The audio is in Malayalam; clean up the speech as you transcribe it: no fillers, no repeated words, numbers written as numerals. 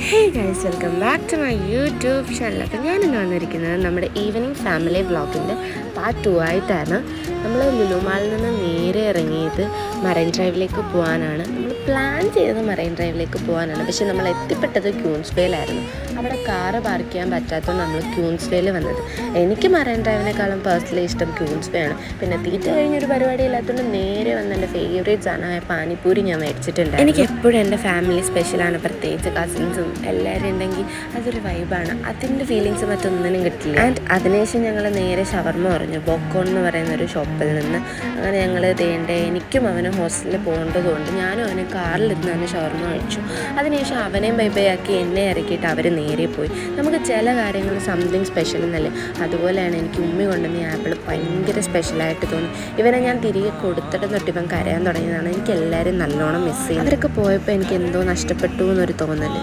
Hey guys, welcome back to my YouTube channel. അപ്പോൾ ഞാനിന്ന് വന്നിരിക്കുന്നത് നമ്മുടെ ഈവനിങ് ഫാമിലി വ്ളോഗിൻ്റെ പാർട്ട് 2 ആയിട്ടാണ്. നമ്മൾ ലുലു മാളിൽ നിന്ന് നേരെ ഇറങ്ങിയത് മറൈൻ ഡ്രൈവിലേക്ക് പോകാനാണ്. നമ്മൾ പ്ലാൻ ചെയ്തത് മറൈൻ ഡ്രൈവിലേക്ക് പോകാനാണ്, പക്ഷേ നമ്മൾ എത്തിപ്പെട്ടത് ക്യൂൻസ്വേയിലായിരുന്നു. അവിടെ കാറ് പാർക്ക് ചെയ്യാൻ പറ്റാത്തതുകൊണ്ട് നമ്മൾ ക്യൂൻസ്വേയിൽ വന്നത്. എനിക്ക് മറൈൻ ഡ്രൈവിനേക്കാളും പേഴ്സണലി ഇഷ്ടം ക്യൂൻസ്വേ ആണ്. പിന്നെ തീറ്റ കഴിഞ്ഞൊരു പരിപാടി ഇല്ലാത്തതുകൊണ്ട് നേരെ വന്ന് എൻ്റെ ഫേവറേറ്റ് സാധനമായ പാനിപ്പൂരി ഞാൻ മേടിച്ചിട്ടുണ്ട്. എനിക്ക് എപ്പോഴും എൻ്റെ ഫാമിലി സ്പെഷ്യലാണ്, പ്രത്യേകിച്ച് കസിൻസും എല്ലാവരും ഉണ്ടെങ്കിൽ അതൊരു വൈബാണ്. അതിൻ്റെ ഫീലിങ്സ് മറ്റൊന്നിനും കിട്ടില്ല. ആൻഡ് അതിനുശേഷം ഞങ്ങൾ നേരെ ഷവർമ്മ പറഞ്ഞു ബൊക്കോൺ എന്ന് പറയുന്നൊരു ഷോപ്പിൽ നിന്ന്. അങ്ങനെ ഞങ്ങൾ എനിക്കും അവനും ഹോസ്റ്റലിൽ പോകേണ്ടതുകൊണ്ട് ഞാനും അവനും കാറിലിരുന്ന് തന്നെ ഷവർമ്മ കഴിച്ചു. അതിനുശേഷം അവനെയും ബൈ ആക്കി എന്നെ ഇറക്കിയിട്ട് അവർ നേരെ പോയി. നമുക്ക് ചില കാര്യങ്ങൾ സംതിങ് സ്പെഷ്യൽ എന്നല്ലേ, അതുപോലെയാണ് എനിക്ക് ഉമ്മി കൊണ്ടുവന്ന ആപ്പിൾ ഭയങ്കര സ്പെഷ്യലായിട്ട് തോന്നി. ഇവനെ ഞാൻ തിരികെ കൊടുത്തിട്ട് തൊട്ട് ഇവൻ കരയാൻ തുടങ്ങിയതാണ്. എനിക്ക് എല്ലാവരും നല്ലോണം മിസ് ചെയ്യും. അവരൊക്കെ പോയപ്പോൾ എനിക്ക് എന്തോ നഷ്ടപ്പെട്ടു എന്നൊരു തോന്നൽ.